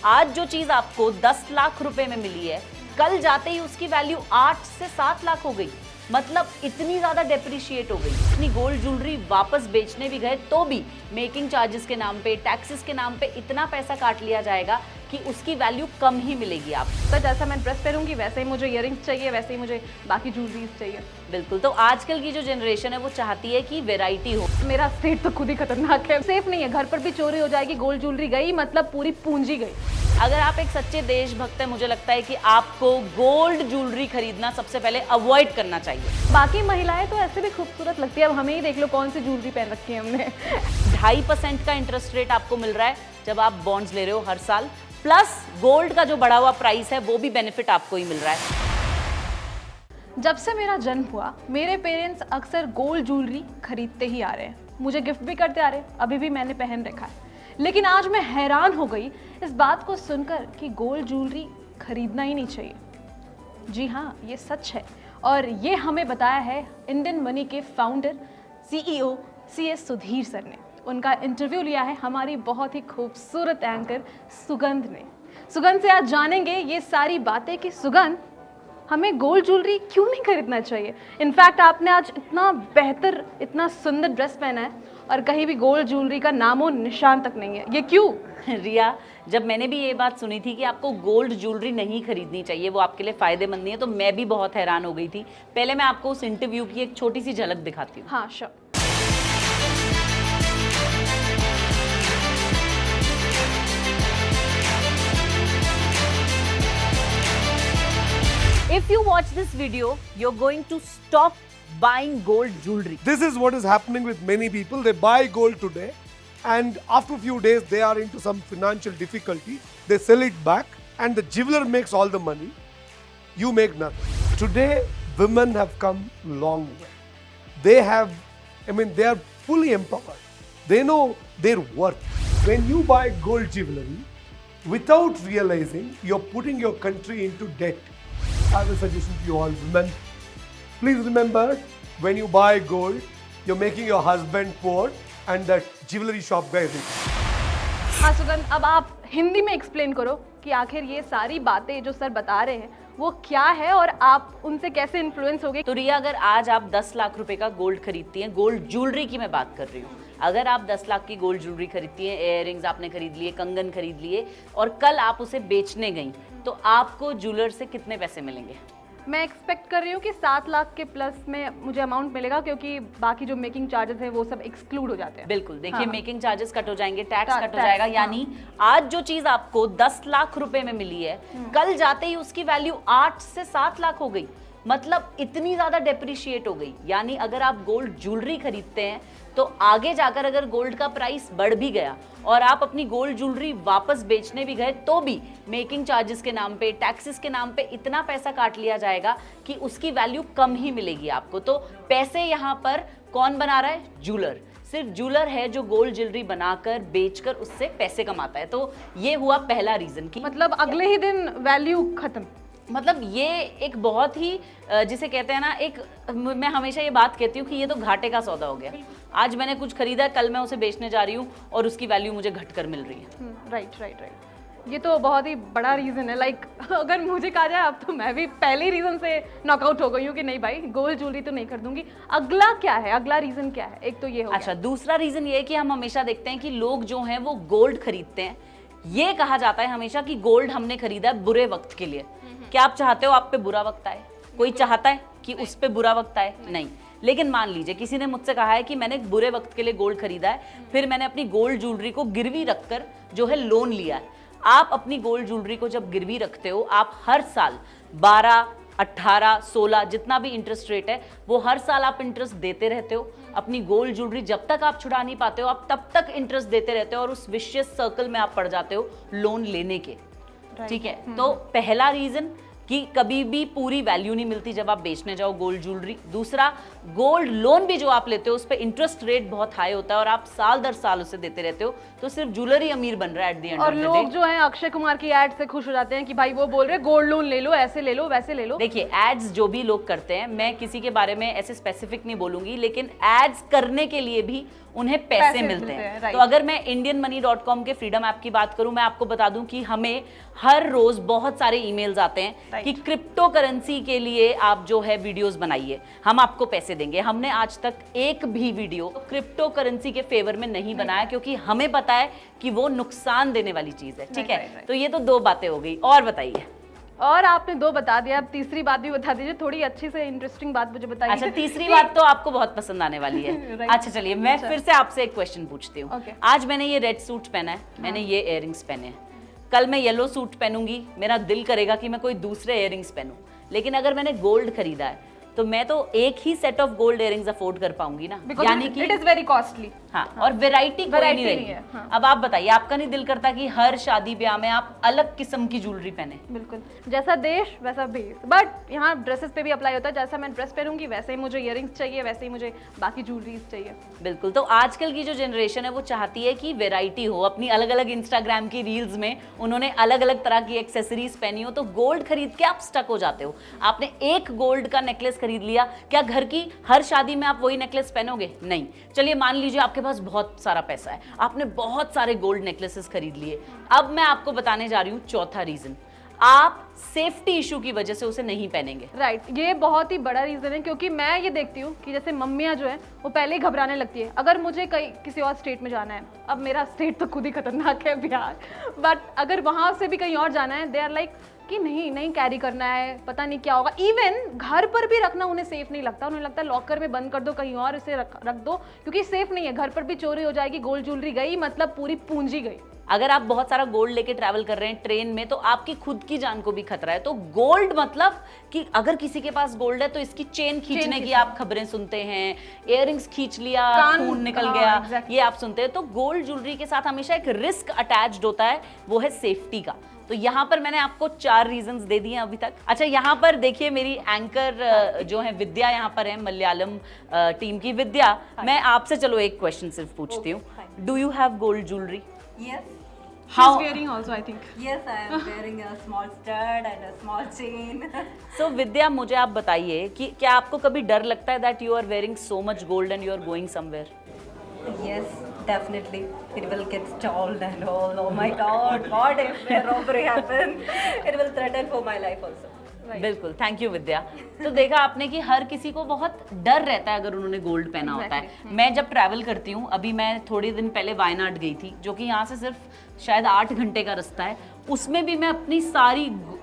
आज जो चीज आपको 10 लाख रुपए में मिली है, कल जाते ही उसकी वैल्यू 8 से 7 लाख हो गई। मतलब इतनी ज्यादा डेप्रिशिएट हो गई। अपनी गोल्ड ज्वेलरी वापस बेचने भी गए तो भी मेकिंग चार्जेस के नाम पे, टैक्सेस के नाम पे इतना पैसा काट लिया जाएगा कि उसकी वैल्यू कम ही मिलेगी आपको। तो जैसा मैं ड्रेस पहनूंगी वैसे ही मुझे इयररिंग्स चाहिए, वैसे ही मुझे बाकी ज्वेलरीज चाहिए। बिल्कुल। तो आजकल की जो जनरेशन है वो चाहती है कि वैरायटी हो। मेरा स्टेट तो खुद ही खतरनाक है, सेफ नहीं है, घर पर भी चोरी हो जाएगी, गोल्ड ज्वेलरी गई मतलब पूरी पूंजी गई। अगर आप एक सच्चे देशभक्त हैं, मुझे लगता है कि आपको गोल्ड ज्वेलरी खरीदना सबसे पहले अवॉइड करना चाहिए। बाकी महिलाएं तो ऐसे भी खूबसूरत लगती है, अब हमें ही देख लो कौन सी ज्वेलरी पहन रखी है हमने। 2.5% का इंटरेस्ट रेट आपको मिल रहा है जब आप बॉन्ड्स ले रहे हो हर साल, प्लस गोल्ड का जो बढ़ा हुआ प्राइस है वो भी बेनिफिट आपको ही मिल रहा है। जब से मेरा जन्म हुआ मेरे पेरेंट्स अक्सर गोल्ड ज्वेलरी खरीदते ही आ रहे हैं, मुझे गिफ्ट भी करते आ रहे हैं, अभी भी मैंने पहन रखा है। लेकिन आज मैं हैरान हो गई इस बात को सुनकर कि गोल्ड ज्वेलरी खरीदना ही नहीं चाहिए। जी हाँ, ये सच है और ये हमें बताया है इंडियन मनी के founder CEO CS Sudhir sir ने। उनका इंटरव्यू लिया है हमारी बहुत ही खूबसूरत एंकर सुगंध ने। सुगंध से आज जानेंगे ये सारी बातें कि सुगंध, हमें गोल्ड ज्वेलरी क्यों नहीं खरीदना चाहिए। इनफैक्ट आपने आज इतना बेहतर, इतना सुंदर ड्रेस पहना है और कहीं भी गोल्ड ज्वेलरी का नामो निशान तक नहीं है, ये क्यों? रिया, जब मैंने भी ये बात सुनी थी कि आपको गोल्ड ज्वेलरी नहीं खरीदनी चाहिए, वो आपके लिए फायदेमंद नहीं है, तो मैं भी बहुत हैरान हो गई थी। पहले मैं आपको उस इंटरव्यू की एक छोटी सी झलक दिखाती हूँ। हाँ sure. If you watch this video, you're going to stop buying gold jewelry. This is what is happening with many people. They buy gold today and after a few days they are into some financial difficulty. They sell it back and the jeweler makes all the money. You make nothing. Today, women have come long way. They are fully empowered. They know their worth. When you buy gold jewelry, without realizing, you're putting your country into debt. I have a suggestion to you all women. Please remember, when you buy gold, you're making your husband poor and that jewelry shop guy rich. हाँ सुगंध, अब आप हिंदी में explain करो कि आखिर ये सारी बातें जो सर बता रहे हैं वो क्या है और आप उनसे कैसे इन्फ्लुएंस हो गए। तो रिया, अगर आज आप 10 लाख रुपए का गोल्ड खरीदती हैं, गोल्ड ज्वेलरी की मैं बात कर रही हूँ, अगर आप 10 लाख की गोल्ड ज्वेलरी खरीदती हैं, इयररिंग्स आपने खरीद लिए, कंगन खरीद लिए और कल आप उसे बेचने गई, तो आपको ज्वेलर से कितने पैसे मिलेंगे? मैं एक्सपेक्ट कर रही हूँ कि 7 लाख के प्लस में मुझे अमाउंट मिलेगा, क्योंकि बाकी जो मेकिंग चार्जेस है वो सब एक्सक्लूड हो जाते हैं। बिल्कुल, देखिए हाँ। मेकिंग चार्जेस कट हो जाएंगे, टैक्स कट हो टैक्स, जाएगा, हाँ। यानी आज जो चीज आपको 10 लाख रुपए में मिली है, कल जाते ही उसकी वैल्यू 8 से 7 लाख हो गई। मतलब इतनी ज्यादा डेप्रिशिएट हो गई। यानी अगर आप गोल्ड ज्वेलरी खरीदते हैं तो आगे जाकर अगर गोल्ड का प्राइस बढ़ भी गया और आप अपनी गोल्ड ज्वेलरी वापस बेचने भी गए तो भी मेकिंग चार्जेस के नाम पे, टैक्सेस के नाम पे इतना पैसा काट लिया जाएगा कि उसकी वैल्यू कम ही मिलेगी आपको। तो पैसे यहाँ पर कौन बना रहा है? ज्वेलर। सिर्फ ज्वेलर है जो गोल्ड ज्वेलरी बनाकर बेचकर उससे पैसे कमाता है। तो ये हुआ पहला रीजन कि मतलब अगले ही दिन वैल्यू खत्म। मतलब ये एक बहुत ही जिसे कहते हैं ना, एक मैं हमेशा ये बात कहती हूँ कि ये तो घाटे का सौदा हो गया। आज मैंने कुछ खरीदा, कल मैं उसे बेचने जा रही हूँ और उसकी वैल्यू मुझे घटकर मिल रही है। राइट। ये तो बहुत ही बड़ा रीज़न है। लाइक अगर मुझे कहा जाए अब तो मैं भी पहले रीज़न से नॉकआउट हो गई हूँ कि नहीं भाई, गोल्ड ज्वेलरी तो नहीं खरीदूंगी। अगला क्या है? अगला रीज़न क्या है? एक तो ये हो गया। अच्छा, दूसरा रीजन ये है कि हम हमेशा देखते हैं कि लोग जो हैं वो गोल्ड खरीदते हैं, ये कहा जाता है हमेशा कि गोल्ड हमने खरीदा है बुरे वक्त के लिए। क्या आप चाहते हो आप पे बुरा वक्त आए? कोई चाहता है कि उस पे बुरा वक्त आए? नहीं। लेकिन मान लीजिए किसी ने मुझसे कहा है कि मैंने एक बुरे वक्त के लिए गोल्ड खरीदा है, फिर मैंने अपनी गोल्ड ज्वेलरी को गिरवी रखकर जो है लोन लिया है। आप अपनी गोल्ड ज्वेलरी को जब गिरवी रखते हो, आप हर साल 12, 18, 16 जितना भी इंटरेस्ट रेट है वो हर साल आप इंटरेस्ट देते रहते हो। अपनी गोल्ड ज्वेलरी जब तक आप छुड़ा नहीं पाते हो, आप तब तक इंटरेस्ट देते रहते हो और उस विशियस सर्कल में आप पड़ जाते हो लोन लेने के। ठीक है, तो पहला रीजन कि कभी भी पूरी वैल्यू नहीं मिलती जब आप बेचने जाओ गोल्ड ज्वेलरी। दूसरा, गोल्ड लोन भी जो आप लेते हो उस पर इंटरेस्ट रेट बहुत हाई होता है और आप साल दर साल उसे देते रहते हो, तो सिर्फ ज्वेलरी अमीर बन रहा है एट द एंड ऑफ और द लोग डे। जो हैं अक्षय कुमार की एड से खुश हो जाते हैं कि भाई वो बोल रहे हैं गोल्ड लोन ले लो, ऐसे ले लो, वैसे ले लो। देखिए, एड्स जो भी लोग करते हैं, मैं किसी के बारे में ऐसे स्पेसिफिक नहीं बोलूंगी, लेकिन एड्स करने के लिए भी उन्हें पैसे मिलते हैं। right। तो अगर मैं indianmoney.com के फ्रीडम ऐप की बात करूं, मैं आपको बता दूं कि हमें हर रोज बहुत सारे ईमेल्स आते हैं Right। कि क्रिप्टो करेंसी के लिए आप जो है वीडियोस बनाइए, हम आपको पैसे देंगे। हमने आज तक एक भी वीडियो क्रिप्टो करेंसी के फेवर में नहीं बनाया, क्योंकि हमें पता है कि वो नुकसान देने वाली चीज है। ठीक है, right। तो ये तो 2 बातें हो गई, और बताइए। और आपने 2 बता दिया, अब तीसरी बात भी बता दीजिए, थोड़ी अच्छी से इंटरेस्टिंग बात मुझे बताइए। अच्छा, तीसरी बात तो आपको बहुत पसंद आने वाली है। Right। अच्छा चलिए, मैं फिर से आपसे एक क्वेश्चन पूछती हूँ। Okay। आज मैंने ये रेड सूट पहना है, मैंने ये इयररिंग्स पहने हैं, कल मैं येलो सूट पहनूंगी, मेरा दिल करेगा कि मैं कोई दूसरे इयररिंग्स पहनूं, लेकिन अगर मैंने गोल्ड खरीदा है तो मैं तो एक ही set of gold earrings afford कर पाऊंगी ना, यानी कि इट इज वेरी कॉस्टली। हाँ, और वैरायटी कोई Variety नहीं नहीं रहेगी। है, हाँ। अब आप बताइए, आपका नहीं दिल करता कि हर शादी ब्याह में आप अलग किस्म की ज्वेलरी पहने? बिल्कुल, जैसा देश वैसा भेष। बट यहाँ ड्रेसेस पे भी अप्लाई होता है, जैसा मैं ड्रेस पहनूंगी वैसे ही मुझे इयररिंग्स चाहिए, वैसे ही मुझे बाकी ज्वेलरीज चाहिए। बिल्कुल, तो आजकल की जो जनरेशन है वो चाहती है कि वैरायटी हो। अपनी अलग अलग इंस्टाग्राम की रील्स में उन्होंने अलग अलग तरह की एक्सेसरीज पहनी हो, तो गोल्ड खरीद के आप स्टक हो जाते हो। आपने एक गोल्ड का नेकलेस खरीद लिया, क्या घर की हर शादी में आप वही नेकलेस पहनोगे? नहीं। चलिए मान लीजिए आपके पास बहुत सारा पैसा है, आपने बहुत सारे गोल्ड नेकलेसेस खरीद लिए। अब मैं आपको बताने जा रही हूँ चौथा रीजन, आप सेफ्टी इशू की वजह से उसे नहीं पहनेंगे। राइट, ये बहुत ही बड़ा रीजन है, क्योंकि मैं ये देखती हूँ कि जैसे मम्मियाँ जो है वो पहले ही घबराने लगती है अगर मुझे कहीं किसी और स्टेट में जाना है। अब मेरा स्टेट तो खुद ही खतरनाक है, बिहार, बट अगर वहाँ से भी कहीं और जाना है, दे आर लाइक कि नहीं कैरी करना है, पता नहीं क्या होगा। इवन घर पर भी रखना उन्हें सेफ नहीं लगता, उन्हें लगता है लॉकर में बंद कर दो, कहीं और इसे रख दो, क्योंकि सेफ नहीं है। घर पर भी चोरी हो जाएगी, गोल्ड ज्वेलरी गई मतलब पूरी पूंजी गई। अगर आप बहुत सारा गोल्ड लेके ट्रैवल कर रहे हैं ट्रेन में, तो आपकी खुद की जान को भी खतरा है। तो गोल्ड मतलब कि अगर किसी के पास गोल्ड है तो इसकी चेन खींचने की आप खबरें सुनते हैं, इयररिंग्स खींच लिया, खून निकल गया, exactly। ये आप सुनते हैं। तो गोल्ड ज्वेलरी के साथ हमेशा एक रिस्क अटैच्ड होता है, वो है सेफ्टी का। तो यहाँ पर मैंने आपको 4 रीजंस दे दिए अभी तक। अच्छा, यहाँ पर देखिए मेरी एंकर जो है विद्या यहाँ पर है, मलयालम टीम की विद्या। मैं आपसे चलो एक क्वेश्चन सिर्फ पूछती हूँ, do you have gold jewellery? Yes. How? She's wearing also, I think. Yes, I am wearing a small stud and a small chain. So विद्या, मुझे आप बताइए कि क्या आपको कभी डर लगता है that you are wearing so much gold and you are going somewhere? Yes, definitely. It will get stalled and all. Oh my God! What if a robbery happens? It will threaten for my life also. बिल्कुल, thank you विद्या। तो देखा आपने कि हर किसी को बहुत डर रहता है अगर उन्होंने गोल्ड पहना होता है। मैं जब ट्रैवल करती हूँ, अभी मैं थोड़े दिन पहले वायनाड गई थी, जो कि यहाँ से सिर्फ शायद 8 घंटे का रास्ता है। उसमें भी मैं अपनी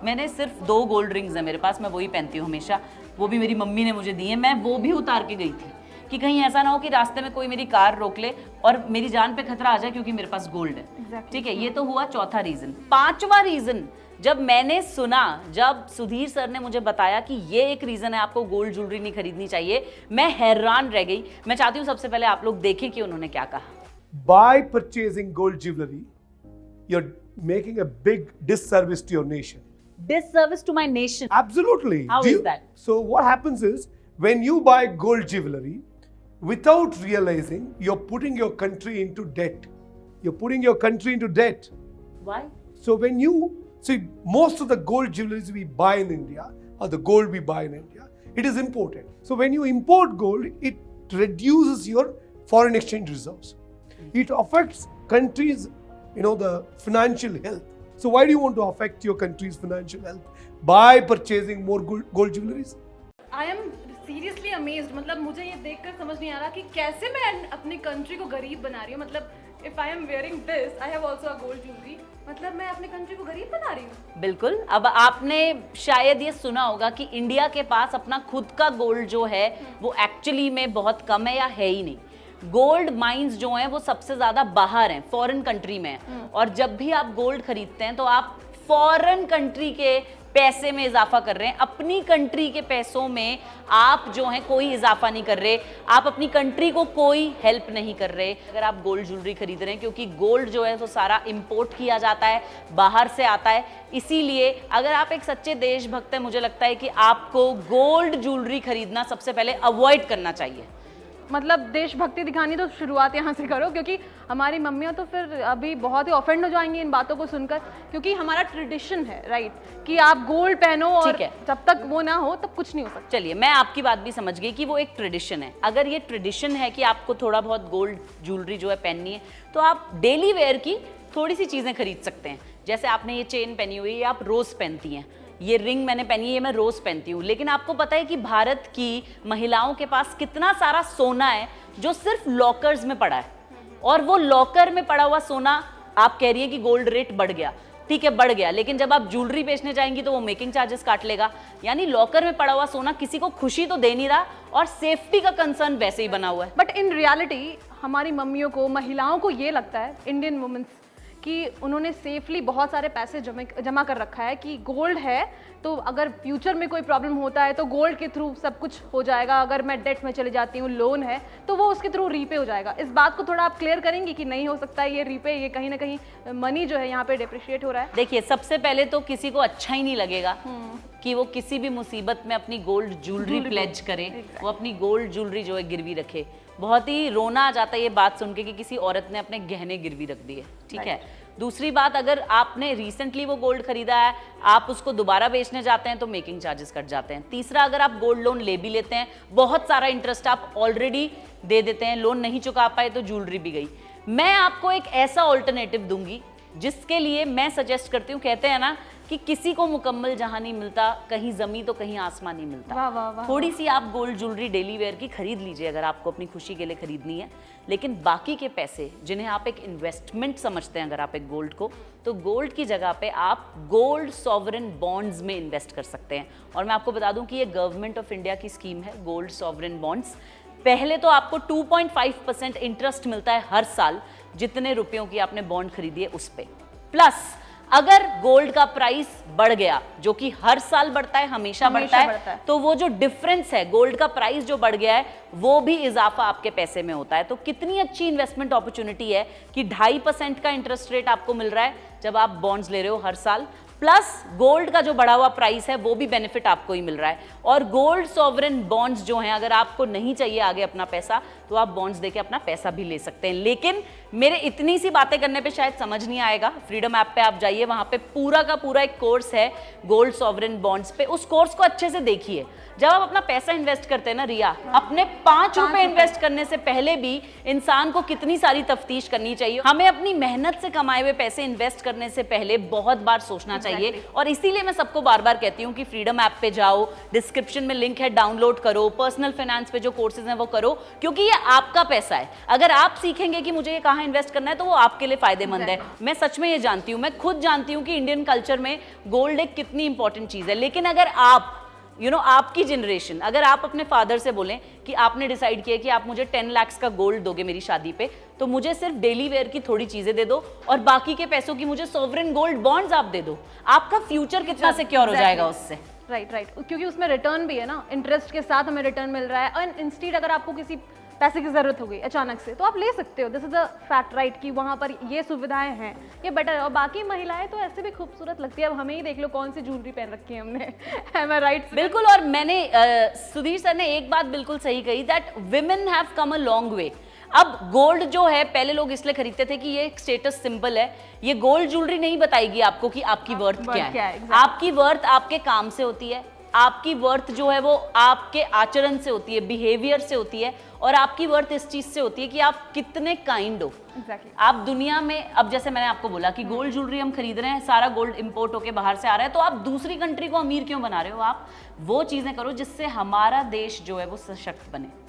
मैंने सिर्फ 2 गोल्ड रिंग्स है मेरे पास, मैं वही पहनती हूँ हमेशा, वो भी मेरी मम्मी ने मुझे दी है। मैं वो भी उतार के गई थी कि कहीं ऐसा ना हो कि रास्ते में कोई मेरी कार रोक ले और मेरी जान पे खतरा आ जाए, क्योंकि मेरे पास गोल्ड है। ठीक है, ये तो हुआ चौथा रीजन। 5वां रीजन जब मैंने सुना, जब सुधीर सर ने मुझे बताया कि ये एक रीजन है आपको गोल्ड ज्वेलरी नहीं खरीदनी चाहिए, मैं हैरान रह गई। मैं चाहती हूँ सबसे पहले आप लोग देखें कि उन्होंने क्या कहा। By purchasing gold jewelry, you're making a big disservice to your nation. Disservice to my nation. Absolutely. How is that? So what happens is, when you buy gold jewelry, without realizing, you're putting your country into debt. You're putting your country into debt. Why? So when you see, most of the gold jewelries we buy in India, or the gold we buy in India, it is imported. So when you import gold, it reduces your foreign exchange reserves. It affects countries, the financial health. So why do you want to affect your country's financial health by purchasing more gold jewelries? I am seriously amazed, मतलब मुझे ये देखकर समझ नहीं आ रहा कि कैसे मैं अपनी कंट्री को गरीब बना रही हूँ। मतलब if I am wearing this, I have also a gold jewellery, मतलब मैं अपनी कंट्री को गरीब बना रही हूँ। बिल्कुल। अब आपने शायद ये सुना होगा कि इंडिया के पास अपना खुद का गोल्ड जो है वो एक्चुअली में बहुत कम है या है ही नहीं। गोल्ड माइंस जो हैं वो सबसे ज्यादा बाहर हैं, फॉरेन कंट्री में हैं। और जब भी आप गोल्ड खरीदते हैं तो आप फॉरेन कंट्री के पैसे में इजाफा कर रहे हैं, अपनी कंट्री के पैसों में आप जो हैं कोई इजाफा नहीं कर रहे, आप अपनी कंट्री को कोई हेल्प नहीं कर रहे अगर आप गोल्ड ज्वेलरी खरीद रहे हैं, क्योंकि गोल्ड जो है वो सारा इंपोर्ट किया जाता है, बाहर से आता है। इसीलिए अगर आप एक सच्चे देशभक्त हैं, मुझे लगता है कि आपको गोल्ड ज्वेलरी खरीदना सबसे पहले अवॉइड करना चाहिए। मतलब देशभक्ति दिखानी तो शुरुआत यहाँ से करो, क्योंकि हमारी मम्मियाँ तो फिर अभी बहुत ही ऑफेंड हो जाएंगी इन बातों को सुनकर, क्योंकि हमारा ट्रेडिशन है राइट कि आप गोल्ड पहनो और जब तक वो ना हो तब कुछ नहीं हो सकता। चलिए, मैं आपकी बात भी समझ गई कि वो एक ट्रेडिशन है। अगर ये ट्रेडिशन है कि आपको थोड़ा बहुत गोल्ड ज्वेलरी जो है पहननी है, तो आप डेली वेयर की थोड़ी सी चीज़ें खरीद सकते हैं। जैसे आपने ये चेन पहनी हुई है, आप रोज़ पहनती हैं, ये रिंग मैंने पहनी है, ये मैं रोज पहनती हूँ। लेकिन आपको पता है कि भारत की महिलाओं के पास कितना सारा सोना है जो सिर्फ लॉकर्स में पड़ा है, और वो लॉकर में पड़ा हुआ सोना, आप कह रही है कि गोल्ड रेट बढ़ गया, ठीक है बढ़ गया, लेकिन जब आप ज्वेलरी बेचने जाएंगी तो वो मेकिंग चार्जेस काट लेगा। यानी लॉकर में पड़ा हुआ सोना किसी को खुशी तो दे नहीं रहा, और सेफ्टी का कंसर्न वैसे ही बना हुआ है। बट इन रियलिटी हमारी मम्मियों को, महिलाओं को ये लगता है, इंडियन वुमेन्स, कि उन्होंने सेफली बहुत सारे पैसे जमा कर रखा है कि गोल्ड है तो अगर फ्यूचर में कोई प्रॉब्लम होता है तो गोल्ड के थ्रू सब कुछ हो जाएगा, अगर मैं डेट में चली जाती हूँ, लोन है तो वो उसके थ्रू रीपे हो जाएगा। इस बात को थोड़ा आप क्लियर करेंगी कि नहीं हो सकता है ये रीपे, ये कहीं ना कहीं मनी जो है यहाँ पे डिप्रिशिएट हो रहा है। देखिए, सबसे पहले तो किसी को अच्छा ही नहीं लगेगा कि वो किसी भी मुसीबत में अपनी गोल्ड ज्वेलरी प्लेज करे, वो अपनी गोल्ड ज्वेलरी जो है गिरवी रखे। बहुत ही रोना आ जाता है ये बात सुन के कि किसी औरत ने अपने गहने गिरवी रख दिए, ठीक है। दूसरी बात, अगर आपने रिसेंटली वो गोल्ड खरीदा है, आप उसको दोबारा बेचने जाते हैं तो मेकिंग चार्जेस कट जाते हैं। तीसरा, अगर आप गोल्ड लोन ले भी लेते हैं, बहुत सारा इंटरेस्ट आप ऑलरेडी दे देते हैं, लोन नहीं चुका पाए तो ज्वेलरी भी गई। मैं आपको एक ऐसा ऑल्टरनेटिव दूंगी जिसके लिए मैं सजेस्ट करती हूँ, कहते हैं ना कि किसी को मुकम्मल जहां नहीं मिलता, कहीं जमी तो कहीं आसमान नहीं मिलता। वाह वाह वाह। थोड़ी सी आप गोल्ड ज्वेलरी डेली वेयर की खरीद लीजिए अगर आपको अपनी खुशी के लिए खरीदनी है, लेकिन बाकी के पैसे जिन्हें आप एक इन्वेस्टमेंट समझते हैं, अगर आप एक गोल्ड को, तो गोल्ड की जगह पे आप गोल्ड सॉवरेन बॉन्ड्स में इन्वेस्ट कर सकते हैं। और मैं आपको बता दूं कि ये गवर्नमेंट ऑफ इंडिया की स्कीम है, गोल्ड सॉवरेन बॉन्ड्स। पहले तो आपको 2.5% इंटरेस्ट मिलता है हर साल, जितने रुपयों की आपने बॉन्ड खरीदी है उस पे। प्लस अगर गोल्ड का प्राइस बढ़ गया, जो कि हर साल बढ़ता है, हमेशा बढ़ता है, तो वो जो डिफरेंस है, गोल्ड का प्राइस जो बढ़ गया है, वो भी इजाफा आपके पैसे में होता है। तो कितनी अच्छी इन्वेस्टमेंट अपॉर्चुनिटी है कि 2.5% का इंटरेस्ट रेट आपको मिल रहा है जब आप बॉन्ड्स ले रहे हो हर साल, प्लस गोल्ड का जो बढ़ा हुआ प्राइस है वो भी बेनिफिट आपको ही मिल रहा है। और गोल्ड सॉवरेन बॉन्ड्स जो हैं, अगर आपको नहीं चाहिए आगे अपना पैसा, तो आप बॉन्ड्स देके अपना पैसा भी ले सकते हैं। लेकिन मेरे इतनी सी बातें करने पे शायद समझ नहीं आएगा। फ्रीडम ऐप पे आप जाइए, वहां पे पूरा का पूरा एक कोर्स है गोल्ड सॉवरेन बॉन्ड्स पे। उस कोर्स को अच्छे से देखिए। जब आप अपना पैसा इन्वेस्ट करते हैं ना रिया, अपने 5 रुपए इन्वेस्ट करने से पहले भी इंसान को कितनी सारी तफ्तीश करनी चाहिए। हमें अपनी मेहनत से कमाए हुए पैसे इन्वेस्ट करने से पहले बहुत बार सोचना चाहिए। और इसीलिए मैं सबको बार बार कहती हूँ कि फ्रीडम ऐप पे जाओ, डिस्क्रिप्शन में लिंक है, डाउनलोड करो, पर्सनल फाइनेंस पे जो कोर्सेज हैं वो करो, क्योंकि ये आपका पैसा है। अगर आप सीखेंगे कि मुझे ये कहाँ इन्वेस्ट करना है, तो वो आपके लिए फायदेमंद है। मैं सच में ये जानती हूँ, मैं खुद जानती हूँ कि इंडियन कल्चर में गोल्ड एक कितनी इंपॉर्टेंट चीज है। लेकिन अगर आप आपकी जनरेशन, अगर आप अपने फादर से बोलें कि आपने डिसाइड किया कि आप मुझे 10 लाख का गोल्ड दोगे मेरी शादी पे, तो मुझे सिर्फ डेली वेयर की थोड़ी चीजें दे दो और बाकी के पैसों की मुझे सॉवरेन गोल्ड बॉन्ड्स आप दे दो, आपका फ्यूचर कितना सिक्योर हो जाएगा उससे। राइट, क्योंकि उसमें रिटर्न भी है ना, इंटरेस्ट के साथ हमें रिटर्न मिल रहा है। और इंस्टीड अगर आपको किसी पैसे की जरूरत हो गई अचानक से, तो आप ले सकते हो। This is a fact right कि वहाँ पर ये सुविधाएं हैं, ये बेटर है। और बाकी महिलाएं तो ऐसे भी खूबसूरत लगती है। अब हमें ही देख लो कौन सी ज्वेलरी पहन रखी है हमने। Am I right? बिल्कुल। और मैंने सुधीर सर ने एक बात बिल्कुल सही कही, that women have come a long way. अब गोल्ड जो है, पहले लोग इसलिए खरीदते थे कि ये एक स्टेटस सिंबल है। ये गोल्ड ज्वेलरी नहीं बताएगी आपको कि आपकी वर्थ क्या है। आपकी वर्थ आपके काम से होती है, आपकी वर्थ जो है वो आपके आचरण से होती है, बिहेवियर से होती है, और आपकी वर्थ इस चीज से होती है कि आप कितने काइंड हो। आप दुनिया में, अब जैसे मैंने आपको बोला कि गोल्ड ज्वेलरी हम खरीद रहे हैं, सारा गोल्ड इंपोर्ट होके बाहर से आ रहा है, तो आप दूसरी कंट्री को अमीर क्यों बना रहे हो? आप वो चीजें करो जिससे हमारा देश जो है वो सशक्त बने।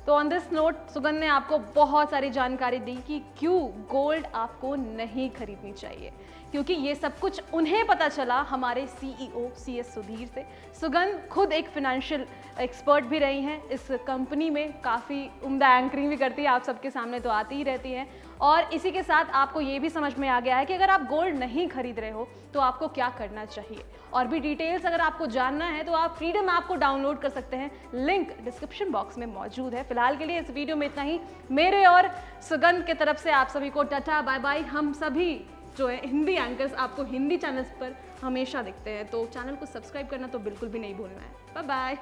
तो ऑन दिस नोट सुगंध ने आपको बहुत सारी जानकारी दी कि क्यों गोल्ड आपको नहीं खरीदनी चाहिए, क्योंकि ये सब कुछ उन्हें पता चला हमारे CEO CS सुधीर से। सुगंध खुद एक फाइनेंशियल एक्सपर्ट भी रही हैं, इस कंपनी में काफ़ी उम्दा एंकरिंग भी करती है, आप सबके सामने तो आती ही रहती हैं। और इसी के साथ आपको ये भी समझ में आ गया है कि अगर आप गोल्ड नहीं खरीद रहे हो तो आपको क्या करना चाहिए। और भी डिटेल्स अगर आपको जानना है तो आप फ्रीडम ऐप को डाउनलोड कर सकते हैं, लिंक डिस्क्रिप्शन बॉक्स में मौजूद है। फिलहाल के लिए इस वीडियो में इतना ही। मेरे और सुगंध के तरफ से आप सभी को टाटा बाय बाय। हम सभी जो है हिंदी एंकर्स आपको हिंदी चैनल्स पर हमेशा दिखते हैं, तो चैनल को सब्सक्राइब करना तो बिल्कुल भी नहीं भूलना है। Bye bye.